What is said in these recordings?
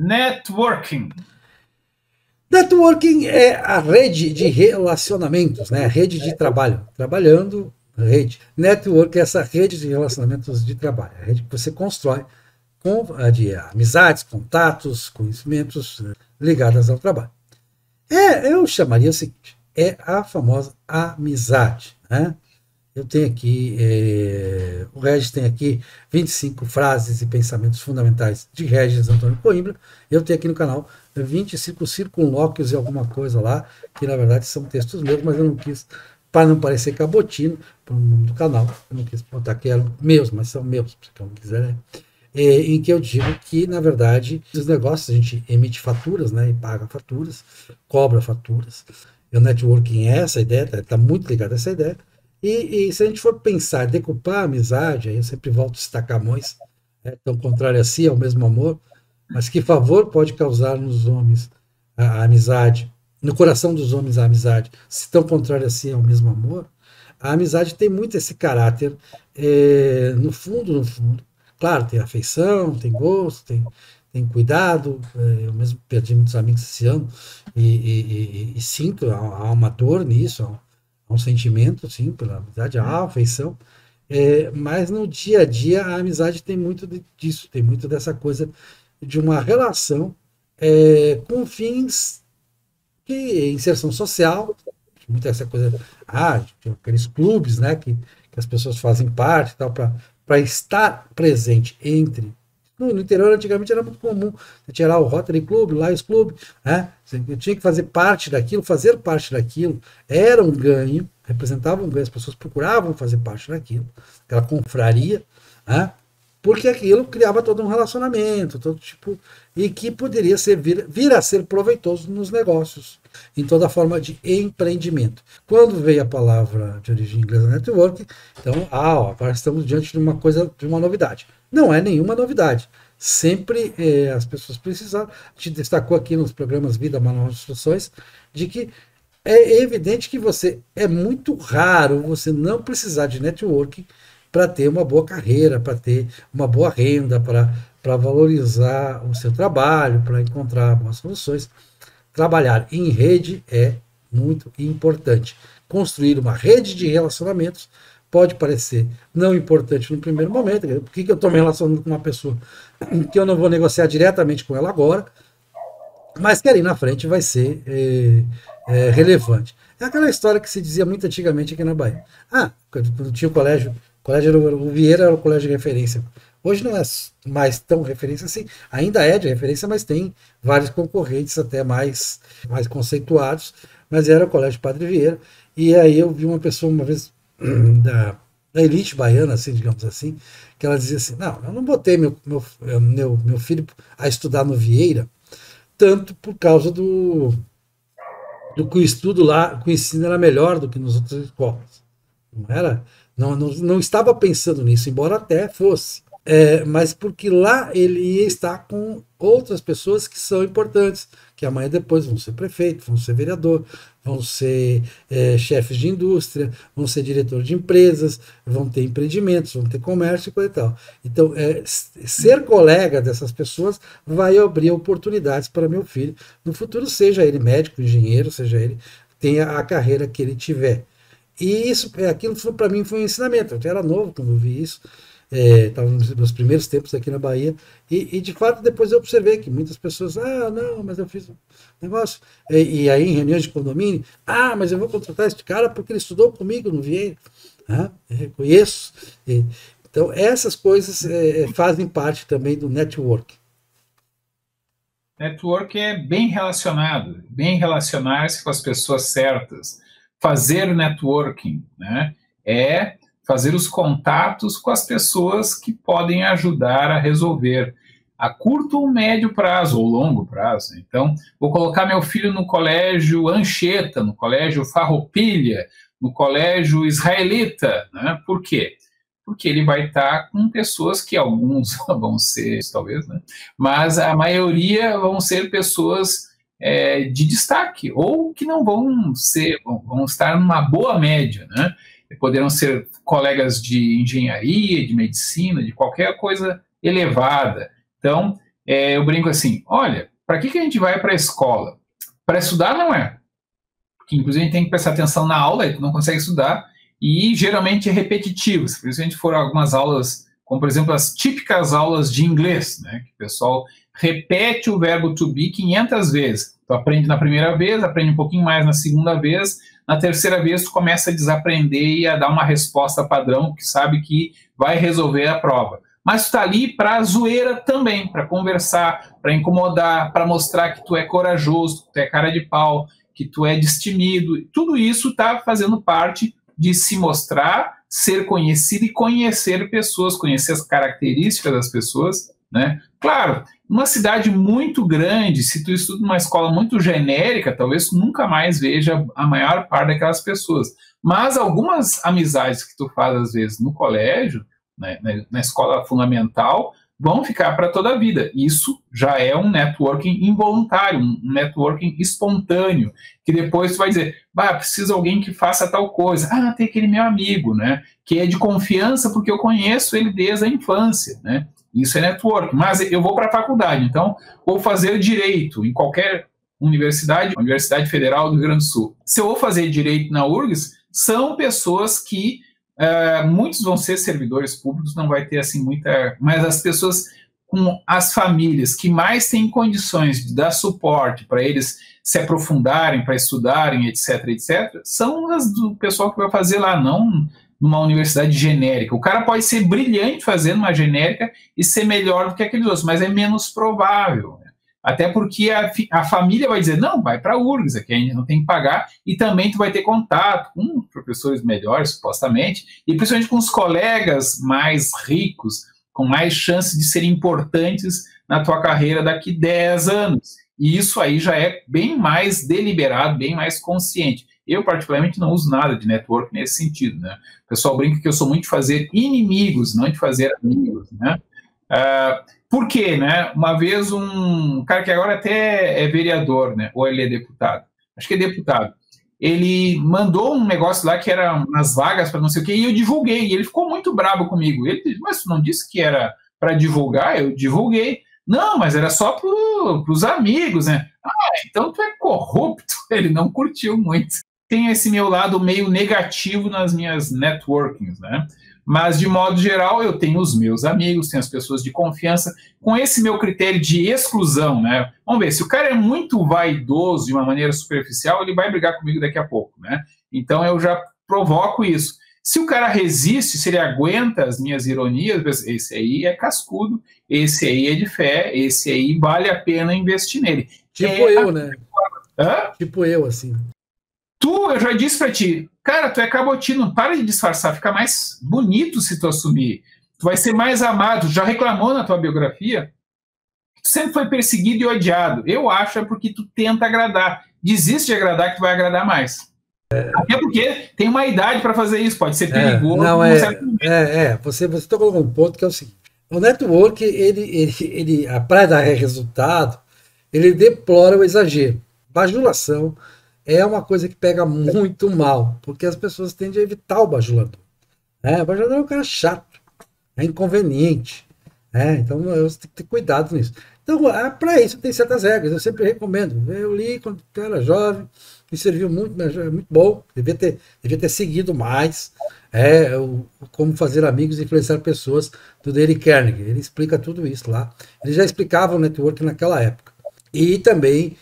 Networking. Networking é a rede de relacionamentos, né? A rede de trabalho. Trabalhando, rede. Network é essa rede de relacionamentos de trabalho. A rede que você constrói de amizades, contatos, conhecimentos ligadas ao trabalho. Eu chamaria o seguinte, é a famosa amizade, né? Eu tenho aqui, o Regis tem aqui 25 frases e pensamentos fundamentais de Regis Antônio Coimbra. Eu tenho aqui no canal 25 circunlóquios e alguma coisa lá, que na verdade são textos meus, mas eu não quis, para não parecer cabotino, para o nome do canal, eu não quis botar que eram meus, mas são meus, se quem quiser, né? Em que eu digo que, na verdade, os negócios, a gente emite faturas, né, e paga faturas, cobra faturas. E o networking é essa ideia, está muito ligado a essa ideia. E se a gente for pensar, decupar a amizade, aí eu sempre volto a citar Camões, tão contrário a si, ao mesmo amor, mas que favor pode causar nos homens a amizade, no coração dos homens a amizade, se tão contrário a si ao mesmo amor, a amizade tem muito esse caráter, no fundo, claro, tem afeição, tem gosto, tem cuidado, eu mesmo perdi muitos amigos esse ano, e sinto, há uma dor nisso, há um sentimento, sim, pela amizade, há afeição, mas no dia a dia a amizade tem muito disso, tem muito dessa coisa de uma relação com fins de inserção social, muito essa coisa, aqueles clubes, né, que as pessoas fazem parte, tal, para estar presente entre. No interior, antigamente, era muito comum você tirar o Rotary Club, o Lions Club, né? Você tinha que fazer parte daquilo, era um ganho, representava um ganho, as pessoas procuravam fazer parte daquilo, aquela confraria, né? Porque aquilo criava todo um relacionamento, todo tipo, e que poderia vir a ser proveitoso nos negócios, em toda forma de empreendimento. Quando veio a palavra de origem inglesa network, então, agora estamos diante de uma coisa, de uma novidade. Não é nenhuma novidade. Sempre as pessoas precisaram, a gente destacou aqui nos programas Vida, Manual de Instruções, de que é evidente que é muito raro você não precisar de networking para ter uma boa carreira, para ter uma boa renda, para valorizar o seu trabalho, para encontrar boas soluções. Trabalhar em rede é muito importante. Construir uma rede de relacionamentos pode parecer não importante no primeiro momento. Por que eu estou me relacionando com uma pessoa que eu não vou negociar diretamente com ela agora, mas que ali na frente vai ser relevante. É aquela história que se dizia muito antigamente aqui na Bahia. Quando tinha o o Vieira era o colégio de referência. Hoje não é mais tão referência assim, ainda é de referência, mas tem vários concorrentes até mais conceituados, mas era o Colégio Padre Vieira, e aí eu vi uma pessoa uma vez da elite baiana, assim, digamos assim, que ela dizia assim, não, eu não botei meu filho a estudar no Vieira, tanto por causa do que o estudo lá, que o ensino era melhor do que nas outras escolas. Não era, não estava pensando nisso, embora até fosse. Mas porque lá ele ia estar com outras pessoas que são importantes, que amanhã depois vão ser prefeito, vão ser vereador, vão ser chefes de indústria, vão ser diretor de empresas, vão ter empreendimentos, vão ter comércio e coisa e tal. Então, ser colega dessas pessoas vai abrir oportunidades para meu filho no futuro, seja ele médico, engenheiro, seja ele tenha a carreira que ele tiver. E aquilo para mim foi um ensinamento. Eu era novo quando eu vi isso, estava nos meus primeiros tempos aqui na Bahia, e de fato depois eu observei que muitas pessoas, não, mas eu fiz um negócio, e aí em reuniões de condomínio, mas eu vou contratar esse cara porque ele estudou comigo no Vieira, eu reconheço. Então essas coisas fazem parte também do network. Network é bem relacionado, bem relacionar-se com as pessoas certas. Fazer networking, né, é fazer os contatos com as pessoas que podem ajudar a resolver a curto ou médio prazo, ou longo prazo. Então, vou colocar meu filho no colégio Anchieta, no colégio Farroupilha, no colégio israelita, né? Por quê? Porque ele vai estar com pessoas que alguns vão ser, talvez, né? Mas a maioria vão ser pessoas de destaque, ou que não vão estar numa boa média, né? Poderão ser colegas de engenharia, de medicina, de qualquer coisa elevada. Então, eu brinco assim, olha, para que a gente vai para a escola? Para estudar não é. Porque, inclusive, a gente tem que prestar atenção na aula, e tu não consegue estudar, e geralmente é repetitivo. Se a gente for algumas aulas, como por exemplo as típicas aulas de inglês, né, que o pessoal repete o verbo to be 500 vezes. Tu aprende na primeira vez, aprende um pouquinho mais na segunda vez, na terceira vez tu começa a desaprender e a dar uma resposta padrão que sabe que vai resolver a prova. Mas tu está ali para zoeira também, para conversar, para incomodar, para mostrar que tu é corajoso, que tu é cara de pau, que tu é destemido. Tudo isso está fazendo parte de se mostrar, ser conhecido e conhecer pessoas, conhecer as características das pessoas, né? Claro, numa cidade muito grande, se tu estuda numa escola muito genérica, talvez tu nunca mais veja a maior parte daquelas pessoas. Mas algumas amizades que tu faz, às vezes, no colégio, né, na escola fundamental, vão ficar para toda a vida. Isso já é um networking involuntário, um networking espontâneo, que depois tu vai dizer, precisa alguém que faça tal coisa. Tem aquele meu amigo, né, que é de confiança porque eu conheço ele desde a infância, né? Isso é networking. Mas eu vou para a faculdade, então vou fazer direito em qualquer universidade, Universidade Federal do Rio Grande do Sul. Se eu vou fazer direito na URGS, são pessoas que muitos vão ser servidores públicos, não vai ter assim muita... Mas as pessoas com as famílias que mais têm condições de dar suporte para eles se aprofundarem, para estudarem, etc., etc., são as do pessoal que vai fazer lá, não numa universidade genérica. O cara pode ser brilhante fazendo uma genérica e ser melhor do que aqueles outros, mas é menos provável, né? Até porque a família vai dizer, não, vai para a URGS, aqui a gente não tem que pagar, e também tu vai ter contato com professores melhores, supostamente, e principalmente com os colegas mais ricos, com mais chance de serem importantes na tua carreira daqui 10 anos. E isso aí já é bem mais deliberado, bem mais consciente. Eu, particularmente, não uso nada de network nesse sentido, né? O pessoal brinca que eu sou muito de fazer inimigos, não de fazer amigos, né? Por quê, né? Uma vez um cara que agora até é vereador, né? Ou ele é deputado, acho que é deputado, ele mandou um negócio lá que era umas vagas para não sei o quê, e eu divulguei, e ele ficou muito bravo comigo. Ele disse, mas tu não disse que era para divulgar? Eu divulguei. Não, mas era só para os amigos, né? Então tu é corrupto. Ele não curtiu muito. Tem esse meu lado meio negativo nas minhas networkings, né? Mas, de modo geral, eu tenho os meus amigos, tenho as pessoas de confiança, com esse meu critério de exclusão, né? Vamos ver, se o cara é muito vaidoso de uma maneira superficial, ele vai brigar comigo daqui a pouco, né? Então, eu já provoco isso. Se o cara resiste, se ele aguenta as minhas ironias, esse aí é cascudo, esse aí é de fé, esse aí vale a pena investir nele. Tipo eu, né? Hã? Tipo eu, assim. Eu já disse pra ti, cara, tu é cabotino, para de disfarçar, fica mais bonito se tu assumir. Tu vai ser mais amado. Já reclamou na tua biografia? Tu sempre foi perseguido e odiado. Eu acho é porque tu tenta agradar. Desiste de agradar que tu vai agradar mais. Até porque tem uma idade para fazer isso, pode ser perigoso. Você tocou num ponto que é o seguinte: o network, a para dar resultado, ele deplora o exagero. Bajulação é uma coisa que pega muito mal, porque as pessoas tendem a evitar o bajulador. O bajulador é um cara chato, é inconveniente. Então você tem que ter cuidado nisso. Então, para isso tem certas regras, eu sempre recomendo. Eu li quando era jovem, me serviu muito, mas é muito bom. Devia ter seguido mais como fazer amigos e influenciar pessoas do Dale Carnegie. Ele explica tudo isso lá. Ele já explicava o network naquela época. E também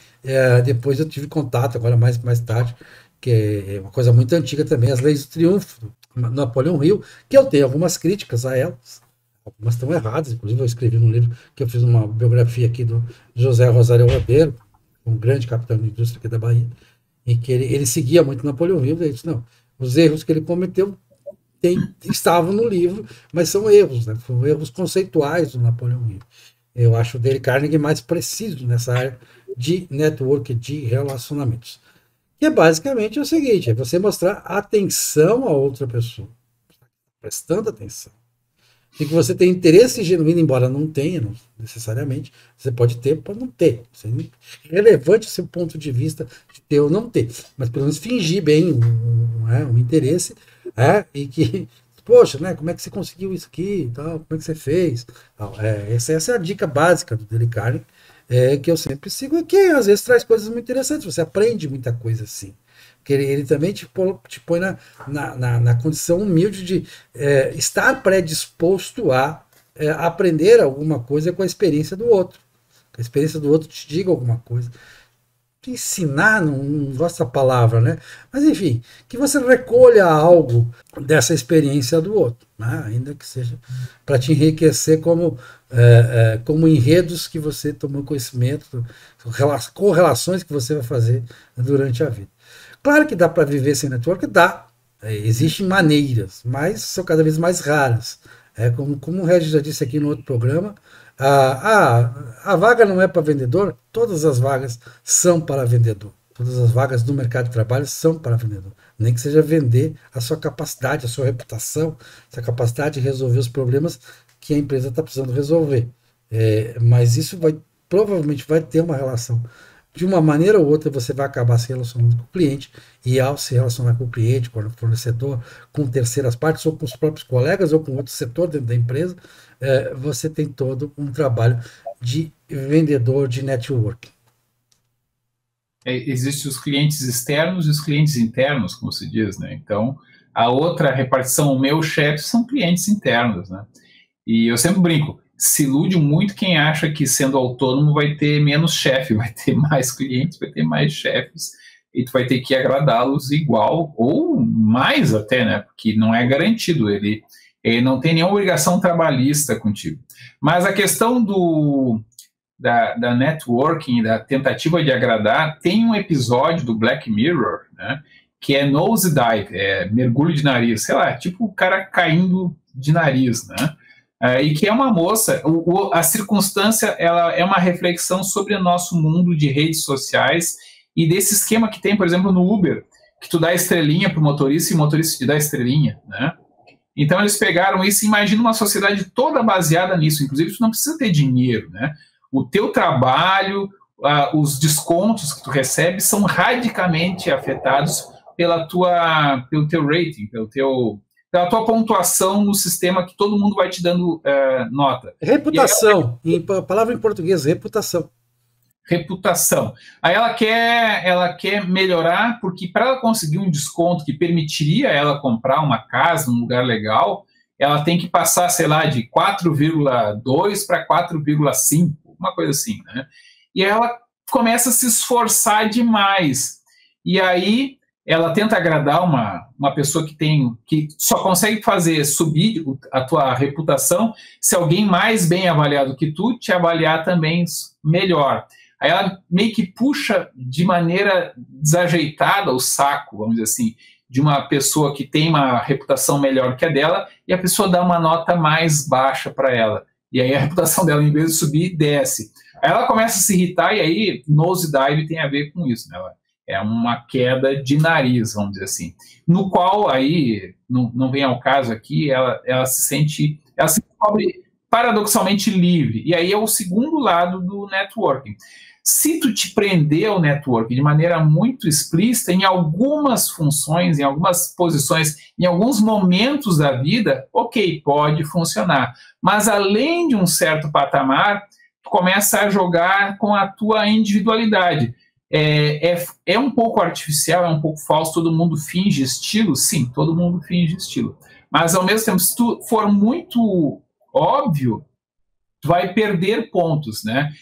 depois eu tive contato, agora mais tarde, que é uma coisa muito antiga também, as leis do triunfo, Napoleão Hill, que eu tenho algumas críticas a elas, algumas estão erradas, inclusive eu escrevi num livro que eu fiz uma biografia aqui do José Rosário Ribeiro, um grande capitão de indústria aqui da Bahia, e que ele seguia muito Napoleão Hill, ele disse, não, os erros que ele cometeu estavam no livro, mas são erros, né? São erros conceituais do Napoleão Hill. Eu acho o Dale Carnegie mais preciso nessa área de network, de relacionamentos. Que é basicamente o seguinte, é você mostrar atenção a outra pessoa. Prestando atenção. E que você tem interesse genuíno, embora não tenha, não, necessariamente. Você pode ter, pode não ter. É relevante o seu ponto de vista de ter ou não ter. Mas pelo menos fingir bem um interesse, e que poxa, né, como é que você conseguiu isso aqui e tal, como é que você fez? Tal. Essa é a dica básica do Dale Carnegie, que eu sempre sigo, que às vezes traz coisas muito interessantes, você aprende muita coisa assim. Que ele também te põe na condição humilde de estar predisposto a aprender alguma coisa com a experiência do outro. Que a experiência do outro te diga alguma coisa. Ensinar, não gosto da palavra, né? Mas enfim, que você recolha algo dessa experiência do outro, né? Ainda que seja para te enriquecer como enredos que você tomou conhecimento, correlações que você vai fazer durante a vida. Claro que dá para viver sem network, dá. Existem maneiras, mas são cada vez mais raras. Como o Regis já disse aqui no outro programa, a vaga não é para vendedor, todas as vagas são para vendedor. Todas as vagas do mercado de trabalho são para vendedor. Nem que seja vender a sua capacidade, a sua reputação, a capacidade de resolver os problemas que a empresa está precisando resolver. Mas isso provavelmente vai ter uma relação. De uma maneira ou outra, você vai acabar se relacionando com o cliente, e ao se relacionar com o cliente, com o fornecedor, com terceiras partes, ou com os próprios colegas, ou com outro setor dentro da empresa, você tem todo um trabalho de vendedor de networking. Existem os clientes externos e os clientes internos, como se diz, né? Então, a outra repartição, o meu chefe, são clientes internos, né? E eu sempre brinco, se ilude muito quem acha que sendo autônomo vai ter menos chefe, vai ter mais clientes, vai ter mais chefes, e tu vai ter que agradá-los igual, ou mais até, né? Porque não é garantido, ele não tem nenhuma obrigação trabalhista contigo. Mas a questão da networking, da tentativa de agradar, tem um episódio do Black Mirror, né, que é nose dive, mergulho de nariz, sei lá, tipo o cara caindo de nariz, né, e que é uma moça, a circunstância, ela é uma reflexão sobre o nosso mundo de redes sociais e desse esquema que tem, por exemplo, no Uber, que tu dá estrelinha pro motorista e o motorista te dá estrelinha, né. Então eles pegaram isso e imagina uma sociedade toda baseada nisso, inclusive tu não precisa ter dinheiro, né. O teu trabalho, os descontos que tu recebe são radicalmente afetados pelo teu rating, pela tua pontuação no sistema que todo mundo vai te dando nota. Reputação, palavra em português, reputação. Reputação. Aí ela quer melhorar, porque para ela conseguir um desconto que permitiria ela comprar uma casa num lugar legal, ela tem que passar, sei lá, de 4,2 para 4,5, uma coisa assim, né? E ela começa a se esforçar demais. E aí ela tenta agradar uma pessoa que só consegue fazer subir a tua reputação se alguém mais bem avaliado que tu te avaliar também melhor. Aí ela meio que puxa de maneira desajeitada o saco, vamos dizer assim, de uma pessoa que tem uma reputação melhor que a dela, e a pessoa dá uma nota mais baixa para ela. E aí a reputação dela, em vez de subir, desce. Aí ela começa a se irritar, e aí nose dive tem a ver com isso, né? É uma queda de nariz, vamos dizer assim. No qual, aí, não vem ao caso aqui, ela se descobre paradoxalmente livre. E aí é o segundo lado do networking. Se tu te prender ao networking de maneira muito explícita, em algumas funções, em algumas posições, em alguns momentos da vida, ok, pode funcionar. Mas além de um certo patamar, tu começa a jogar com a tua individualidade. É um pouco artificial, é um pouco falso, todo mundo finge estilo? Sim, todo mundo finge estilo. Mas ao mesmo tempo, se tu for muito óbvio, tu vai perder pontos, né?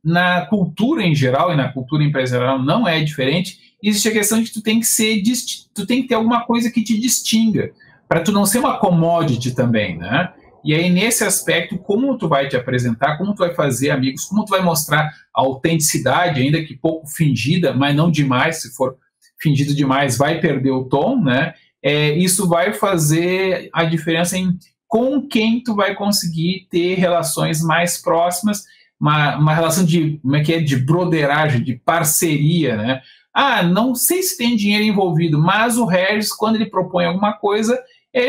Na cultura em geral e na cultura empresarial não é diferente. Existe a questão de que tu tem que ter alguma coisa que te distinga, para tu não ser uma commodity também, né? E aí, nesse aspecto, como tu vai te apresentar, como tu vai fazer amigos, como tu vai mostrar a autenticidade, ainda que pouco fingida, mas não demais, se for fingido demais, vai perder o tom, né? Isso vai fazer a diferença em com quem tu vai conseguir ter relações mais próximas, uma relação de, de broderagem, de parceria, né? Não sei se tem dinheiro envolvido, mas o Regis, quando ele propõe alguma coisa,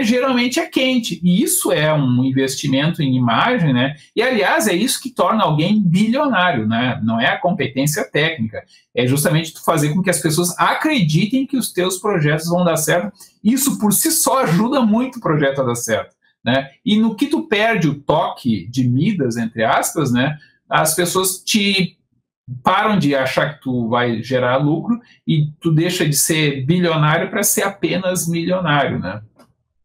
geralmente é quente. E isso é um investimento em imagem, né? E, aliás, é isso que torna alguém bilionário, né? Não é a competência técnica. É justamente tu fazer com que as pessoas acreditem que os teus projetos vão dar certo. Isso, por si só, ajuda muito o projeto a dar certo, né? E no que tu perde o toque de Midas, entre aspas, né? As pessoas param de achar que tu vai gerar lucro e tu deixa de ser bilionário para ser apenas milionário, né?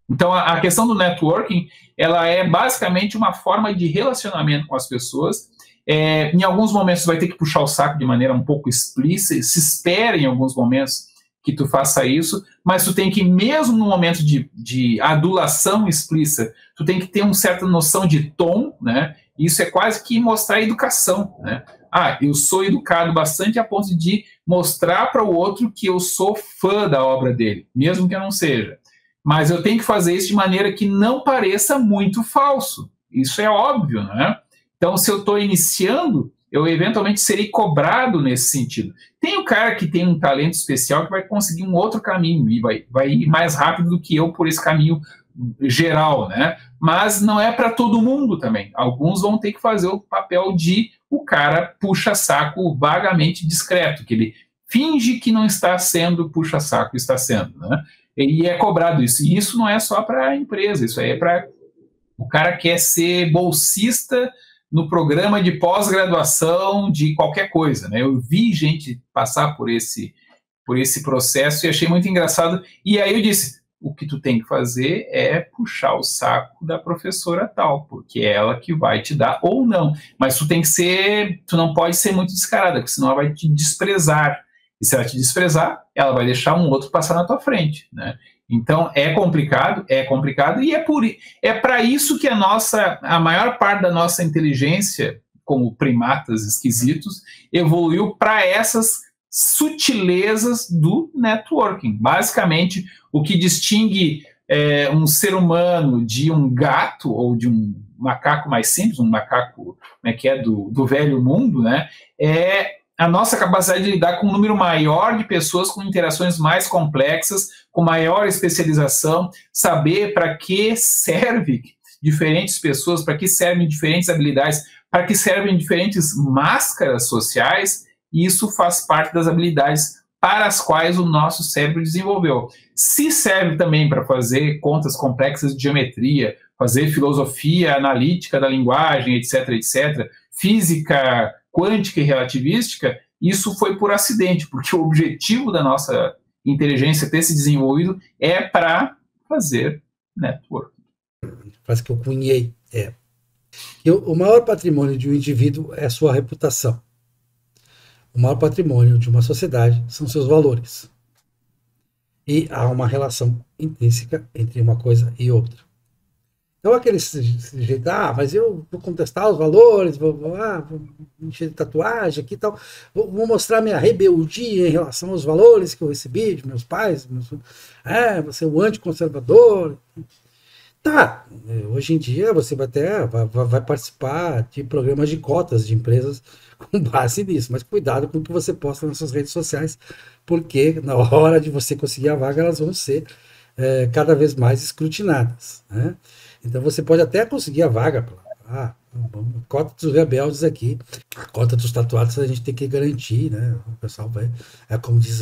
Então, a questão do networking, ela é basicamente uma forma de relacionamento com as pessoas. Em alguns momentos, você vai ter que puxar o saco de maneira um pouco explícita, se espera em alguns momentos que tu faça isso, mas tu tem que, mesmo no momento de adulação explícita, tu tem que ter uma certa noção de tom, né? Isso é quase que mostrar educação, né? Eu sou educado bastante a ponto de mostrar para o outro que eu sou fã da obra dele, mesmo que eu não seja. Mas eu tenho que fazer isso de maneira que não pareça muito falso. Isso é óbvio, né? Então, se eu estou iniciando, eu eventualmente serei cobrado nesse sentido. Tem o cara que tem um talento especial que vai conseguir um outro caminho e vai ir mais rápido do que eu por esse caminho geral, né? Mas não é para todo mundo também. Alguns vão ter que fazer o papel de o cara puxa-saco vagamente discreto, que ele finge que não está sendo puxa-saco, está sendo, né? E é cobrado isso. E isso não é só para a empresa, isso aí é para o cara que quer ser bolsista no programa de pós-graduação de qualquer coisa, né? Eu vi gente passar por esse processo e achei muito engraçado. E aí eu disse, o que tu tem que fazer é puxar o saco da professora tal, porque é ela que vai te dar ou não. Mas tu não pode ser muito descarada, porque senão ela vai te desprezar. E se ela te desprezar, ela vai deixar um outro passar na tua frente, né? Então, é complicado, e é para isso que a maior parte da nossa inteligência, como primatas esquisitos, evoluiu para essas sutilezas do networking. Basicamente, o que distingue um ser humano de um gato ou de um macaco mais simples, um macaco do velho mundo, né, é a nossa capacidade de lidar com um número maior de pessoas com interações mais complexas, com maior especialização, saber para que serve diferentes pessoas, para que servem diferentes habilidades, para que servem diferentes máscaras sociais, e isso faz parte das habilidades para as quais o nosso cérebro desenvolveu. Se serve também para fazer contas complexas de geometria, fazer filosofia analítica da linguagem, etc., etc., física quântica e relativística, isso foi por acidente, porque o objetivo da nossa inteligência ter se desenvolvido é para fazer network. Faz que eu cunhei. O maior patrimônio de um indivíduo é a sua reputação. O maior patrimônio de uma sociedade são seus valores. E há uma relação intrínseca entre uma coisa e outra. Então, aquele jeito, mas eu vou contestar os valores, vou encher de tatuagem aqui e tal, vou mostrar minha rebeldia em relação aos valores que eu recebi de meus pais, vou ser o anticonservador. Tá, hoje em dia você vai participar de programas de cotas de empresas com base nisso, mas cuidado com o que você posta nas suas redes sociais, porque na hora de você conseguir a vaga, elas vão ser cada vez mais escrutinadas, né? Então você pode até conseguir a vaga, cota dos rebeldes aqui, a cota dos tatuados a gente tem que garantir, né? O pessoal vai, como diz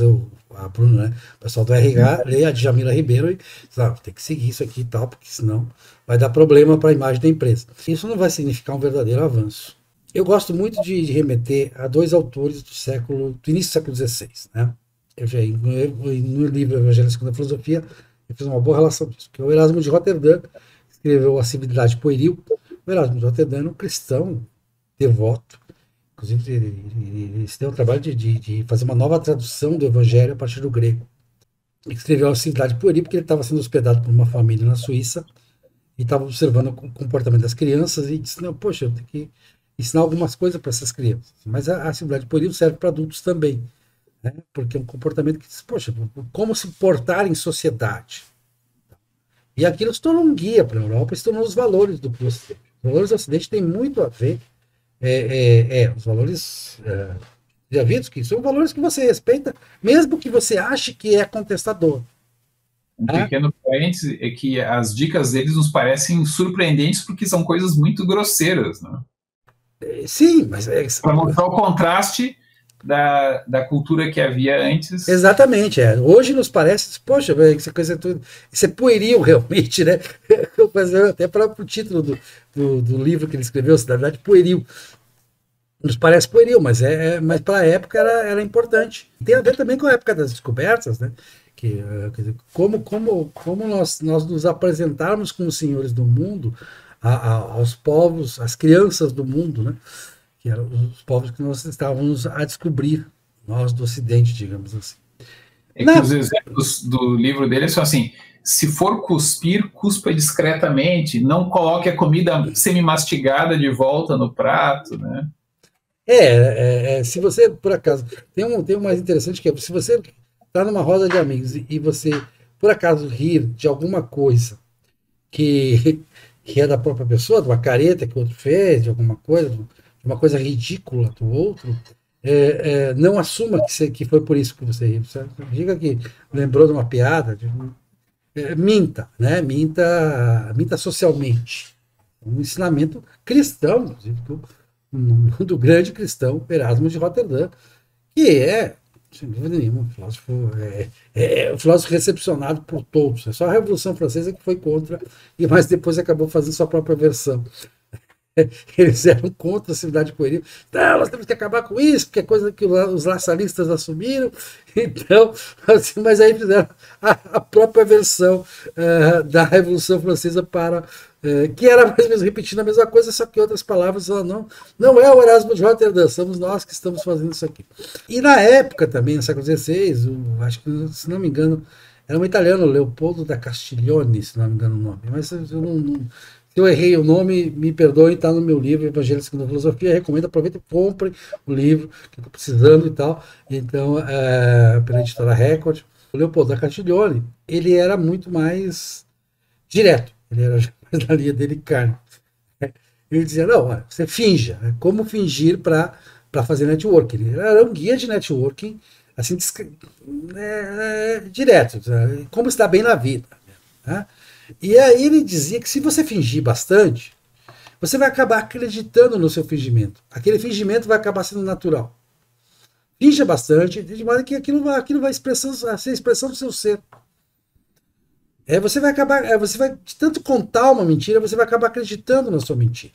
a Bruna, né? O pessoal do RH lê a Djamila Ribeiro e tem que seguir isso aqui e tal, porque senão vai dar problema para a imagem da empresa. Isso não vai significar um verdadeiro avanço. Eu gosto muito de remeter a dois autores do início do século XVI, né? No livro Evangelho segundo a Filosofia, eu fiz uma boa relação disso, que é o Erasmo de Roterdã, escreveu A Civilidade Pueril. O Erasmo de Roterdã era um cristão devoto. Inclusive, ele deu o trabalho de fazer uma nova tradução do Evangelho a partir do grego. Ele escreveu A Civilidade Pueril porque ele estava sendo hospedado por uma família na Suíça e estava observando o comportamento das crianças e disse, não, poxa, eu tenho que ensinar algumas coisas para essas crianças. Mas a Civilidade Pueril serve para adultos também, né? Porque é um comportamento que diz, poxa, como se portar em sociedade. E aquilo se tornou um guia para a Europa, se tornou os valores do Ocidente. Os valores do Ocidente têm muito a ver, os valores que são valores que você respeita, mesmo que você ache que é contestador. um Ah, pequeno parêntese é que as dicas deles nos parecem surpreendentes porque são coisas muito grosseiras, né? sim, mas Para mostrar o contraste da cultura que havia antes. exatamente. Hoje nos parece, poxa, essa coisa tudo, isso é pueril realmente, né? Até para o título do livro que ele escreveu, Cidade Pueril. Nos parece pueril, mas para a época era importante. Tem a ver também com a época das descobertas, né? Quer dizer, como nós nos apresentarmos como senhores do mundo aos povos, às crianças do mundo, né? Que eram os povos que nós estávamos a descobrir, nós do Ocidente, digamos assim. É que Na, os exemplos do livro dele são assim: se for cuspir, cuspa discretamente, não coloque a comida semi-mastigada de volta no prato, né? se você, por acaso, tem um mais interessante que é, se você está numa roda de amigos e você, por acaso, rir de alguma coisa que, que é da própria pessoa, de uma careta que o outro fez, de uma coisa ridícula do outro, não assuma que foi por isso que você riu. Diga que lembrou de uma piada, minta, né? Minta socialmente. Um ensinamento cristão, inclusive, do grande cristão Erasmo de Roterdã, que sem dúvida nenhuma, um filósofo recepcionado por todos. É só a Revolução Francesa que foi contra, mas depois acabou fazendo sua própria versão. Eles eram contra a cidade pueril. Não, nós temos que acabar com isso, porque é coisa que os laçalistas assumiram. Então, assim, mas aí fizeram a própria versão da Revolução Francesa para. Que era mais ou menos repetindo a mesma coisa, só que outras palavras. Não é o Erasmo de Roterdã, somos nós que estamos fazendo isso aqui. E na época também, no século XVI, acho que, se não me engano, era um italiano, Leopoldo da Castiglione, se não me engano o nome, mas eu não se eu errei o nome, me perdoem, está no meu livro, Evangelho segundo a Filosofia. Recomendo, aproveitem e comprem o livro, que eu estou precisando e tal. Então, pela editora Record. O Leopoldo da Castiglione, ele era muito mais direto, ele era mais na linha dele carne. Ele dizia: não, olha, você finja, né? Como fingir para fazer networking. Ele era um guia de networking, assim, direto, como estar bem na vida. Né? E aí ele dizia que se você fingir bastante, você vai acabar acreditando no seu fingimento. Aquele fingimento vai acabar sendo natural. Finja bastante, de modo que aquilo vai ser a expressão do seu ser. Você vai de tanto contar uma mentira, você vai acabar acreditando na sua mentira.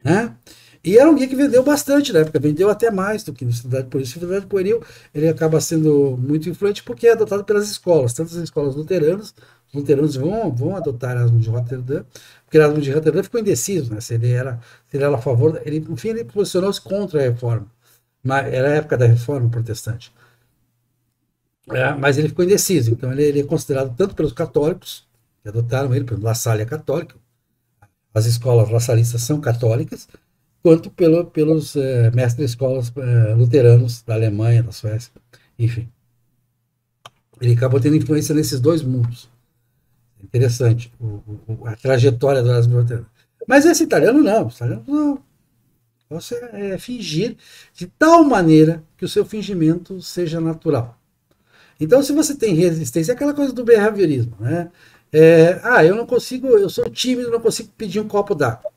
Né? E era um guia que vendeu bastante na época, vendeu até mais do que no Cidade Pueril. O Cidade Pueril, ele acaba sendo muito influente porque é adotado pelas escolas, tanto as escolas luteranas. Os luteranos vão adotar Erasmo de Roterdã, porque Erasmo de Roterdã ficou indeciso, né? Se ele era a favor, enfim, ele posicionou-se contra a reforma. Era a época da reforma protestante. Mas ele ficou indeciso, então ele é considerado tanto pelos católicos, que adotaram ele, pelo La Salle é católico, as escolas laçalistas são católicas, quanto pelos mestres de escolas luteranos da Alemanha, da Suécia, enfim. Ele acabou tendo influência nesses dois mundos. Interessante a trajetória do Erasmo de Roterdã. Mas esse italiano não. Você fingir de tal maneira que o seu fingimento seja natural. Então, se você tem resistência, é aquela coisa do behaviorismo, né? Eu não consigo, eu sou tímido, não consigo pedir um copo d'água.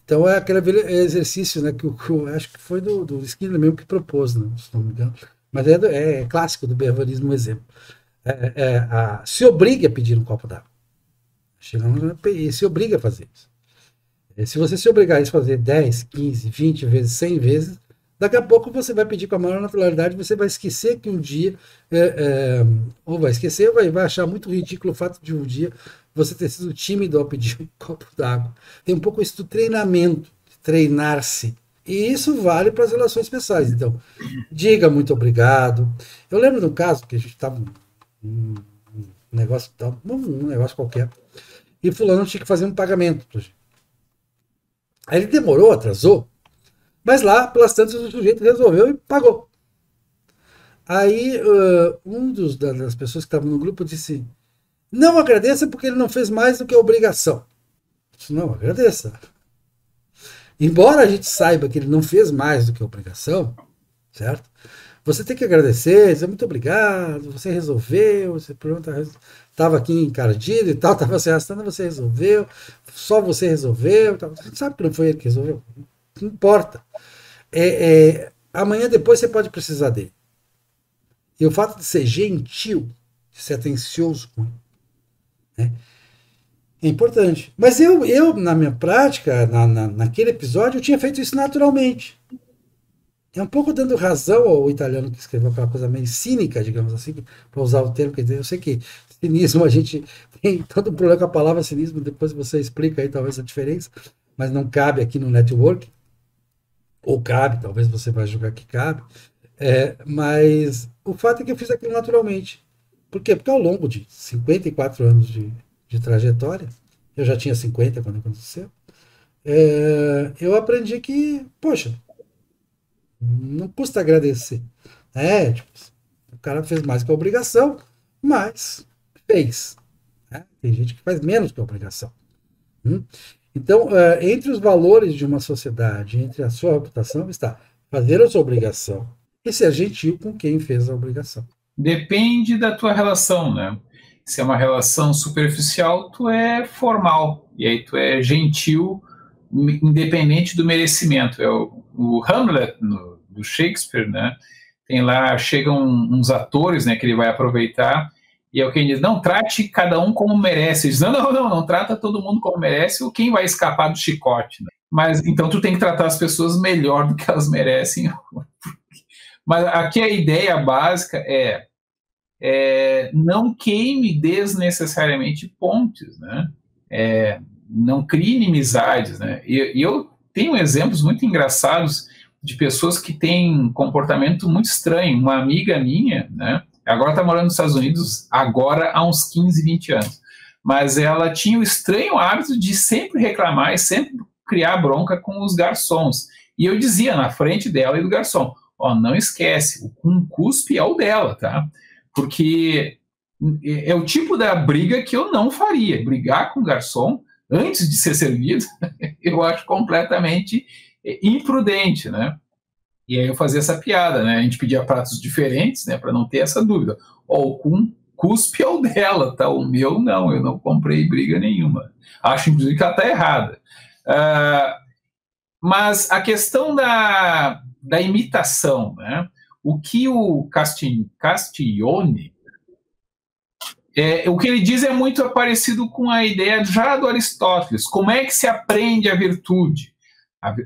Então é aquele exercício, né, que acho que foi do Skinner mesmo que propôs, né, se não me engano. Mas é clássico do behaviorismo um exemplo. Se obrigue a pedir um copo d'água. E se obriga a fazer isso. Se você se obrigar a fazer 10, 15, 20 vezes, 100 vezes, daqui a pouco você vai pedir com a maior naturalidade, você vai esquecer que um dia, ou vai esquecer, ou vai achar muito ridículo o fato de um dia você ter sido tímido ao pedir um copo d'água. Tem um pouco isso do treinamento, treinar-se. E isso vale para as relações pessoais. Então, diga muito obrigado. Eu lembro de um caso que a gente estava um negócio qualquer, e fulano tinha que fazer um pagamento pra gente. Aí ele demorou, atrasou, mas lá, pelas tantas, o sujeito resolveu e pagou. Aí das pessoas que estavam no grupo disse: não agradeça porque ele não fez mais do que a obrigação. Eu disse: não, agradeça. Embora a gente saiba que ele não fez mais do que a obrigação, certo? você tem que agradecer, dizer muito obrigado, você resolveu, esse problema estava aqui encardido e tal, estava se arrastando, você resolveu, só você resolveu. Tal. A gente sabe que não foi ele que resolveu, não importa. Amanhã depois você pode precisar dele. E o fato de ser gentil, de ser atencioso com ele, né, é importante. Mas eu na minha prática, naquele episódio, eu tinha feito isso naturalmente. É um pouco dando razão ao italiano que escreveu aquela coisa meio cínica, digamos assim, para usar o termo, quer dizer, eu sei que cinismo, a gente tem todo um problema com a palavra cinismo, depois você explica aí talvez a diferença, mas não cabe aqui no network, ou cabe, talvez você vai julgar que cabe, mas o fato é que eu fiz aquilo naturalmente. Por quê? Porque ao longo de 54 anos de trajetória, eu já tinha 50 quando aconteceu, eu aprendi que, poxa, não custa agradecer. Tipo, o cara fez mais que a obrigação, mas fez. Né? Tem gente que faz menos que a obrigação. Então, entre os valores de uma sociedade, entre a sua reputação, está fazer a sua obrigação e ser gentil com quem fez a obrigação. Depende da tua relação, né? Se é uma relação superficial, tu é formal, e aí tu é gentil, independente do merecimento. O Hamlet, do Shakespeare, né? Tem lá, chegam uns atores, né, que ele vai aproveitar, e é o que ele diz, não, trate cada um como merece. Ele diz, não trata todo mundo como merece, ou quem vai escapar do chicote, né? Mas, então, tu tem que tratar as pessoas melhor do que elas merecem. Mas aqui a ideia básica não queime desnecessariamente pontes, né? Não crie inimizades, né? E eu tenho exemplos muito engraçados de pessoas que têm comportamento muito estranho. Uma amiga minha, né? Agora está morando nos Estados Unidos, agora há uns 15, 20 anos. Mas ela tinha o estranho hábito de sempre reclamar e sempre criar bronca com os garçons. E eu dizia na frente dela e do garçom, não esquece, o cuspe é o dela, tá? Porque é o tipo da briga que eu não faria. Brigar com o garçom antes de ser servido, eu acho completamente imprudente, né? E aí eu fazia essa piada, né? A gente pedia pratos diferentes, né? Para não ter essa dúvida. O cuspe é o dela, tá? O meu não, eu não comprei briga nenhuma. Acho, inclusive, que ela está errada. Mas a questão da imitação, né? O que o Castiglione, o que ele diz é muito parecido com a ideia já do Aristóteles. Como é que se aprende a virtude,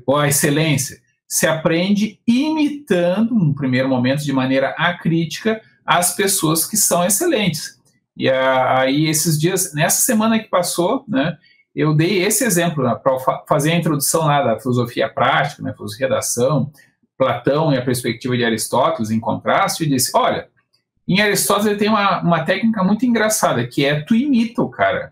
ou a excelência? Se aprende imitando, num primeiro momento, de maneira acrítica, as pessoas que são excelentes. E aí, esses dias, nessa semana que passou, né, eu dei esse exemplo, né, para fazer a introdução lá da filosofia prática, né, filosofia da ação, Platão e a perspectiva de Aristóteles em contraste, e disse, olha, em Aristóteles ele tem uma técnica muito engraçada, que é tu imita o cara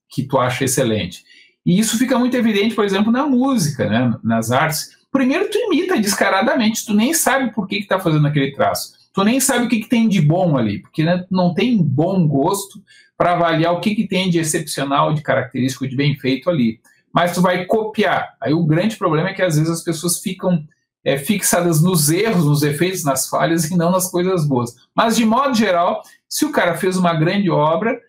que tu acha excelente. E isso fica muito evidente, por exemplo, na música, né, nas artes. Primeiro tu imita descaradamente, tu nem sabe por que está fazendo aquele traço. Tu nem sabe o que tem de bom ali, porque, né, não tem bom gosto para avaliar o que tem de excepcional, de característico, de bem feito ali. Mas tu vai copiar. Aí o grande problema é que às vezes as pessoas ficam fixadas nos erros, nos defeitos, nas falhas e não nas coisas boas. Mas, de modo geral, se o cara fez uma grande obra,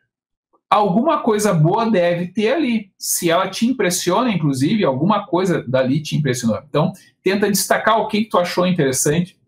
alguma coisa boa deve ter ali. Se ela te impressiona, inclusive, alguma coisa dali te impressionou. Então, tenta destacar o que tu achou interessante.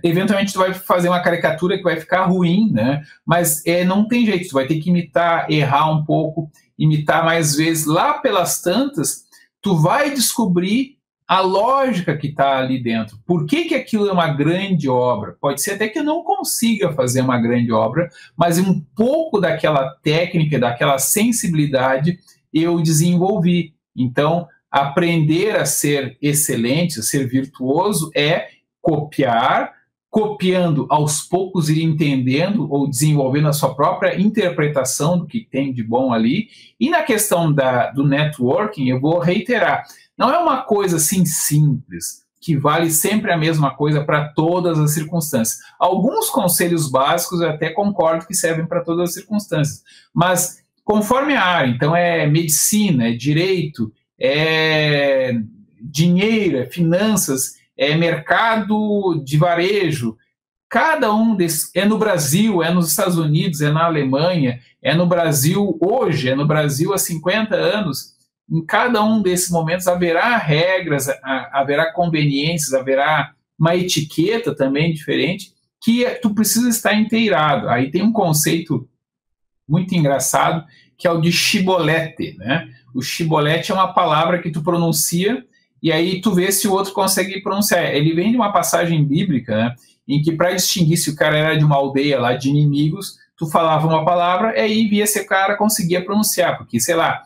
Eventualmente, tu vai fazer uma caricatura que vai ficar ruim, né? Mas não tem jeito, tu vai ter que imitar, errar um pouco, imitar mais vezes. Lá pelas tantas, tu vai descobrir a lógica que está ali dentro. Por que aquilo é uma grande obra? Pode ser até que eu não consiga fazer uma grande obra, mas um pouco daquela técnica, daquela sensibilidade eu desenvolvi. Então, aprender a ser excelente, a ser virtuoso, é copiar, copiando aos poucos, ir entendendo ou desenvolvendo a sua própria interpretação do que tem de bom ali. E na questão do networking, eu vou reiterar, não é uma coisa assim simples, que vale sempre a mesma coisa para todas as circunstâncias. Alguns conselhos básicos eu até concordo que servem para todas as circunstâncias, mas conforme a área, então é medicina, é direito, é dinheiro, é finanças, é mercado de varejo. Cada um desses, é no Brasil, é nos Estados Unidos, é na Alemanha, é no Brasil hoje, é no Brasil há 50 anos. Em cada um desses momentos haverá regras, haverá conveniências, haverá uma etiqueta também diferente, que tu precisa estar inteirado. Aí tem um conceito muito engraçado, que é o de chibolete, né? O chibolete é uma palavra que tu pronuncia e aí tu vê se o outro consegue pronunciar. Ele vem de uma passagem bíblica, né? Em que para distinguir se o cara era de uma aldeia lá de inimigos, tu falava uma palavra e aí via se o cara conseguia pronunciar, porque, sei lá,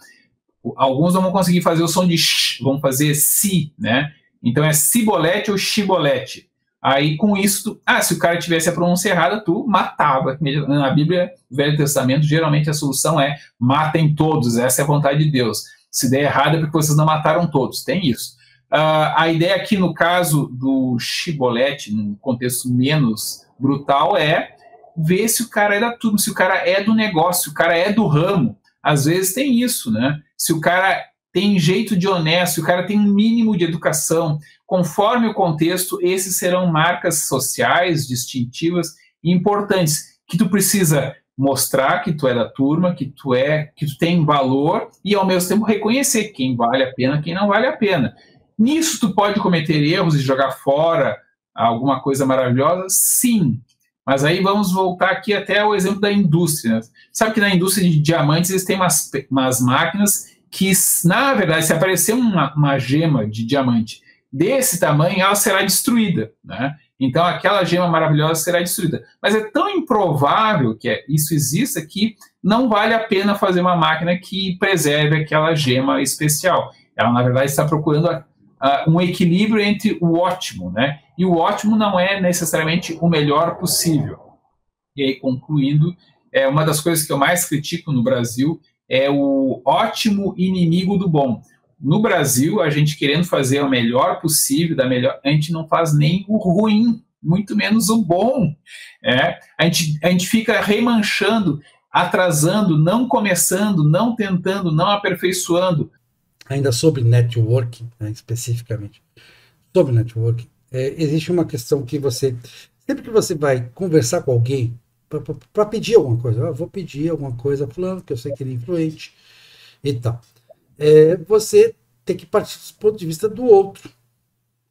alguns não vão conseguir fazer o som de sh, vão fazer si, né? Então é cibolete ou chibolete. Aí com isso, se o cara tivesse a pronúncia errada, tu matava. Na Bíblia, no Velho Testamento, geralmente a solução é matem todos, essa é a vontade de Deus. Se der errado é porque vocês não mataram todos, tem isso. A ideia aqui no caso do chibolete, num contexto menos brutal, é ver se o cara é da turma, se o cara é do negócio, se o cara é do ramo. Às vezes tem isso, né? Se o cara tem jeito de honesto, se o cara tem um mínimo de educação, conforme o contexto, esses serão marcas sociais, distintivas e importantes, que tu precisa mostrar que tu é da turma, que tu tem valor e, ao mesmo tempo, reconhecer quem vale a pena, quem não vale a pena. Nisso tu pode cometer erros e jogar fora alguma coisa maravilhosa? Sim. Mas aí vamos voltar aqui até o exemplo da indústria. Sabe que na indústria de diamantes eles têm umas máquinas que, na verdade, se aparecer uma gema de diamante desse tamanho, ela será destruída, né? Então aquela gema maravilhosa será destruída. Mas é tão improvável que isso exista que não vale a pena fazer uma máquina que preserve aquela gema especial. Ela, na verdade, está procurando um equilíbrio entre o ótimo, né? E o ótimo não é necessariamente o melhor possível. E aí, concluindo, uma das coisas que eu mais critico no Brasil é o ótimo inimigo do bom. No Brasil, a gente querendo fazer o melhor possível, a gente não faz nem o ruim, muito menos o bom. A gente fica remanchando, atrasando, não começando, não tentando, não aperfeiçoando. Ainda sobre networking, né, especificamente, sobre networking, existe uma questão que sempre que você vai conversar com alguém, para pedir alguma coisa, eu vou pedir alguma coisa a fulano, que eu sei que ele é influente e tal. Você tem que partir do ponto de vista do outro.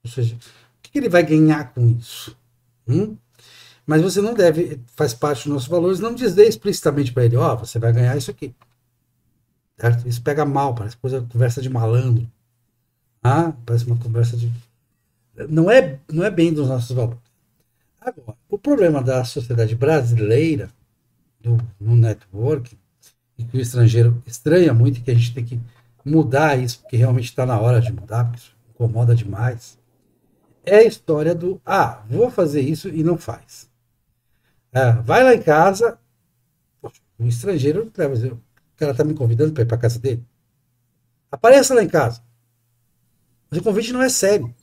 Ou seja, o que ele vai ganhar com isso? Mas você não deve, faz parte dos nossos valores, não dizer explicitamente para ele, você vai ganhar isso aqui. Certo? Isso pega mal, parece conversa de malandro. Parece uma conversa de... Não é bem dos nossos valores. Agora, o problema da sociedade brasileira, no networking, e que o estrangeiro estranha muito, e que a gente tem que mudar isso, porque realmente está na hora de mudar, porque isso incomoda demais, é a história do, vou fazer isso e não faz. Vai lá em casa, o estrangeiro, o cara está me convidando para ir para a casa dele, apareça lá em casa. Mas o convite não é sério.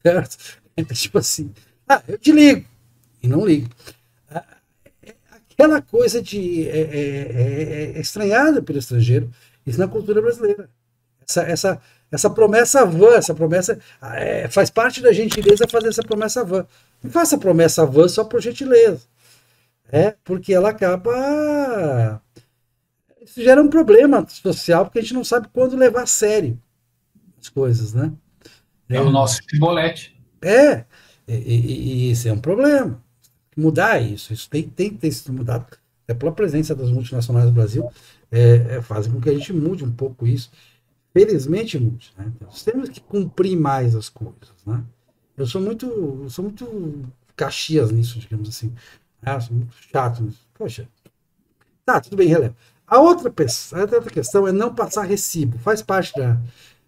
Certo? É tipo assim, eu te ligo, e não ligo. Aquela coisa de estranhada pelo estrangeiro, isso na cultura brasileira. Essa promessa vã, essa promessa faz parte da gentileza fazer essa promessa vã. Não faça promessa vã só por gentileza. Porque ela acaba... Isso gera um problema social, porque a gente não sabe quando levar a sério as coisas, né? É o nosso chibolete. E isso é um problema. Mudar isso tem que ter sido mudado. Até pela presença das multinacionais no Brasil, fazem com que a gente mude um pouco isso. Felizmente mude. Né? Nós temos que cumprir mais as coisas. Né? Eu sou muito Caxias nisso, digamos assim. Sou muito chato nisso. Poxa, tá, tudo bem, relevo. A outra questão é não passar recibo. Faz parte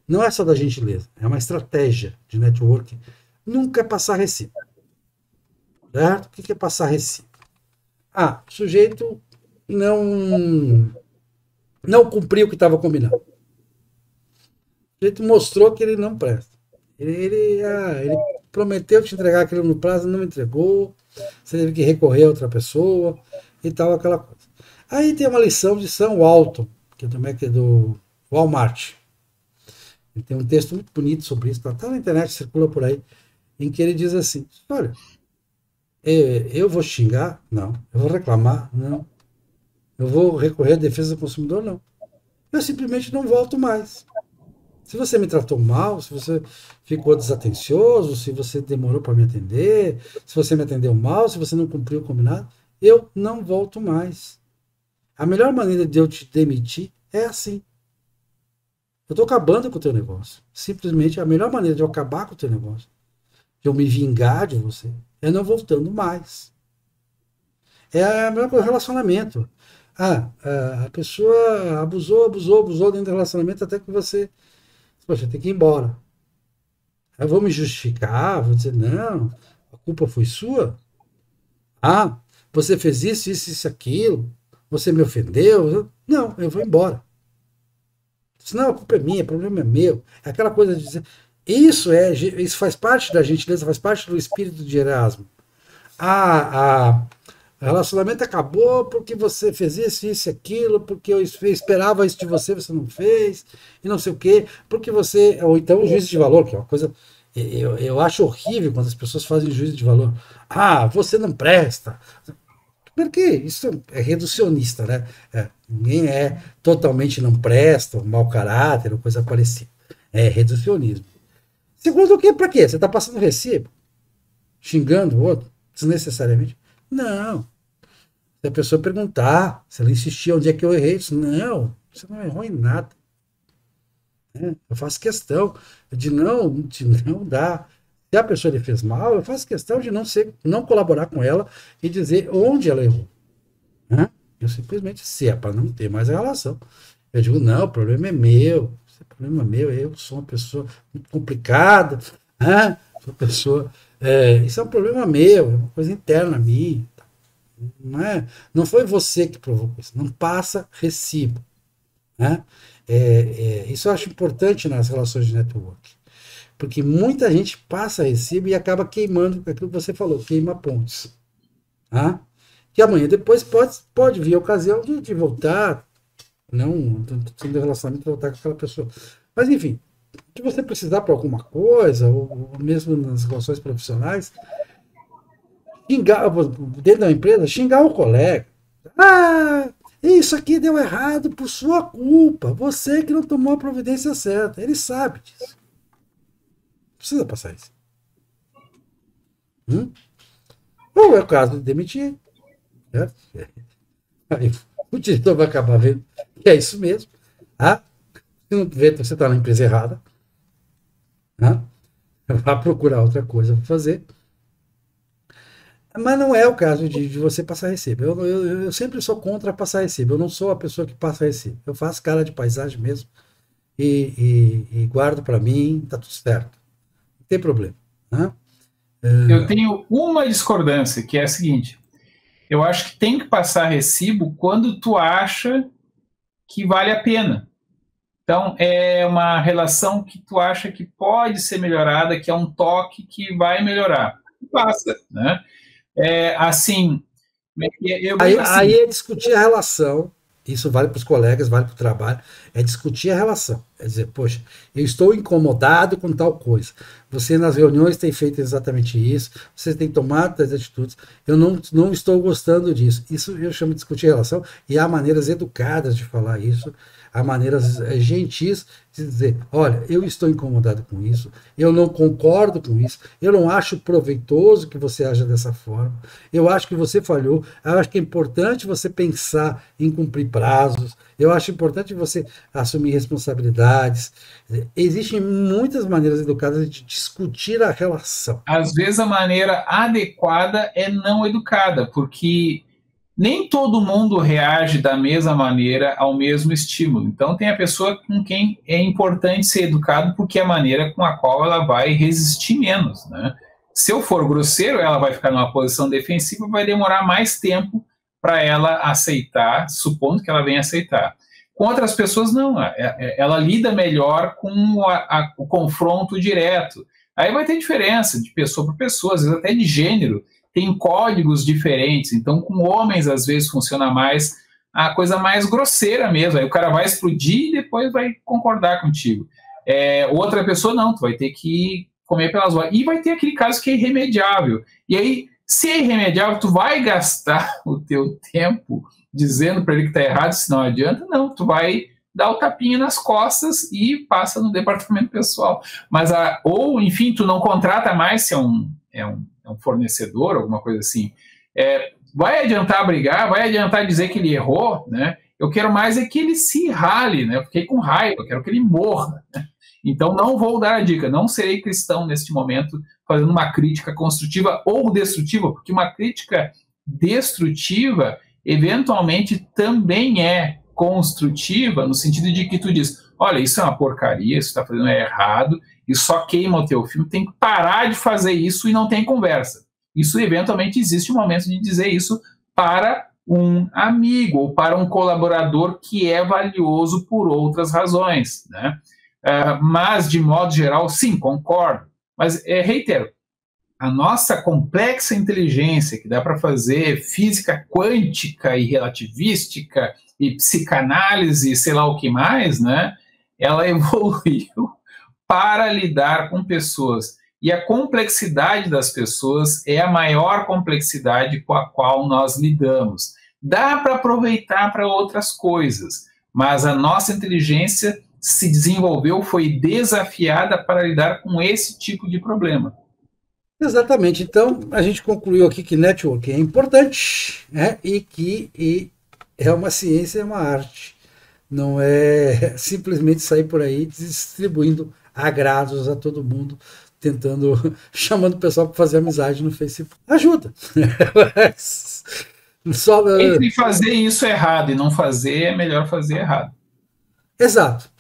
não é só da gentileza, é uma estratégia de networking. Nunca passar recibo. Certo? O que é passar recibo? O sujeito não cumpriu o que estava combinado. O sujeito mostrou que ele não presta. Ele prometeu te entregar aquilo no prazo, não entregou. Você teve que recorrer a outra pessoa e tal, aquela coisa. Aí tem uma lição de Sam Walton, que também é do Walmart. Ele tem um texto muito bonito sobre isso, está na internet, circula por aí. em que ele diz assim: olha, eu vou xingar? Não. Eu vou reclamar? Não. Eu vou recorrer à defesa do consumidor? Não. Eu simplesmente não volto mais. Se você me tratou mal, se você ficou desatencioso, se você demorou para me atender, se você me atendeu mal, se você não cumpriu o combinado, eu não volto mais. A melhor maneira de eu te demitir é assim. Eu estou acabando com o teu negócio. Simplesmente a melhor maneira de eu acabar com o teu negócio, de eu me vingar de você, é não voltando mais. É a mesma coisa, relacionamento. A pessoa abusou dentro do relacionamento até que você, poxa, tem que ir embora. Eu vou me justificar, vou dizer, não, a culpa foi sua. Ah, você fez isso, aquilo. Você me ofendeu. Não, eu vou embora. Senão a culpa é minha, o problema é meu. É aquela coisa de dizer. Isso faz parte da gentileza, faz parte do espírito de Erasmo. O relacionamento acabou porque você fez isso, aquilo, porque eu esperava isso de você, você não fez, e não sei o quê, porque você. Ou então o juízo de valor, que é uma coisa. Eu acho horrível quando as pessoas fazem juízo de valor. Ah, você não presta. Porque isso é reducionista, né? Ninguém é totalmente não presta, mau caráter, ou coisa parecida. É reducionismo. Segundo o quê? Para quê? Você está passando recibo? Xingando o outro? Desnecessariamente? Não. Se a pessoa perguntar, se ela insistir onde é que eu errei, isso, não, você não errou em nada. Eu faço questão de não dar. Se a pessoa lhe fez mal, eu faço questão de não colaborar com ela e dizer onde ela errou. Eu simplesmente, se é para não ter mais a relação, eu digo, não, o problema é meu. O problema é meu, eu sou uma pessoa muito complicada, sou uma pessoa. Isso é um problema meu, é uma coisa interna a mim. Não foi você que provocou isso, não passa recibo. Isso eu acho importante nas relações de network, porque muita gente passa recibo e acaba queimando aquilo que você falou, queima pontes. Que amanhã depois pode vir a ocasião de voltar, não tendo relacionamento, voltar com aquela pessoa. Mas enfim, se você precisar para alguma coisa, ou mesmo nas relações profissionais, xingar, dentro da empresa, xingar o colega. Isso aqui deu errado por sua culpa. Você que não tomou a providência certa. Ele sabe disso. Não precisa passar isso. Ou é o caso de demitir. Aí o diretor vai acabar vendo que é isso mesmo. Se não vê que você está na empresa errada, vai procurar outra coisa para fazer. Mas não é o caso de você passar recibo. Eu sempre sou contra passar recibo. Eu não sou a pessoa que passa recibo. Eu faço cara de paisagem mesmo e guardo para mim, tá tudo certo. Não tem problema. Eu tenho uma discordância, que é a seguinte. Eu acho que tem que passar recibo quando tu acha que vale a pena. Então, é uma relação que tu acha que pode ser melhorada, que é um toque que vai melhorar. Passa, né? Assim, aí é discutir a relação. Isso vale para os colegas, vale para o trabalho. É discutir a relação. É dizer, poxa, eu estou incomodado com tal coisa. Você nas reuniões tem feito exatamente isso. Você tem tomado tais atitudes. Eu não estou gostando disso. Isso eu chamo de discutir a relação. E há maneiras educadas de falar isso. Há maneiras gentis de dizer, olha, eu estou incomodado com isso, eu não concordo com isso, eu não acho proveitoso que você haja dessa forma, eu acho que você falhou, eu acho que é importante você pensar em cumprir prazos, eu acho importante você assumir responsabilidades. Existem muitas maneiras educadas de discutir a relação. Às vezes a maneira adequada é não educada, porque nem todo mundo reage da mesma maneira ao mesmo estímulo. Então tem a pessoa com quem é importante ser educado porque é a maneira com a qual ela vai resistir menos, né? Se eu for grosseiro, ela vai ficar numa posição defensiva, vai demorar mais tempo para ela aceitar, supondo que ela venha aceitar. Com outras pessoas, não. Ela lida melhor com o confronto direto. Aí vai ter diferença de pessoa para pessoa, às vezes até de gênero. Tem códigos diferentes, então com homens às vezes funciona mais a coisa mais grosseira mesmo, aí o cara vai explodir e depois vai concordar contigo. Outra pessoa não, tu vai ter que comer pelas ruas. E vai ter aquele caso que é irremediável. E aí, se é irremediável, tu vai gastar o teu tempo dizendo para ele que está errado, se não adianta, não, tu vai dar o tapinha nas costas e passa no departamento pessoal. Mas ou, enfim, tu não contrata mais se é um fornecedor, alguma coisa assim. Vai adiantar brigar, vai adiantar dizer que ele errou, né? Eu quero mais é que ele se rale, né? Eu fiquei com raiva, eu quero que ele morra, né? Então não vou dar a dica, não serei cristão neste momento fazendo uma crítica construtiva ou destrutiva, porque uma crítica destrutiva eventualmente também é construtiva, no sentido de que tu diz, olha, isso é uma porcaria, isso está fazendo errado, e só queima o teu filme, tem que parar de fazer isso e não tem conversa. Isso eventualmente existe um momento de dizer isso para um amigo ou para um colaborador que é valioso por outras razões, né? Mas, de modo geral, sim, concordo. Mas, reitero, a nossa complexa inteligência, que dá para fazer física quântica e relativística e psicanálise, sei lá o que mais, né? Ela evoluiu para lidar com pessoas. E a complexidade das pessoas é a maior complexidade com a qual nós lidamos. Dá para aproveitar para outras coisas, mas a nossa inteligência se desenvolveu, foi desafiada para lidar com esse tipo de problema. Exatamente. Então, a gente concluiu aqui que networking é importante, né? E que é uma ciência, é uma arte. Não é simplesmente sair por aí distribuindo agrados a todo mundo, chamando o pessoal para fazer amizade no Facebook. Ajuda. Entre fazer isso errado e não fazer, é melhor fazer errado. Exato.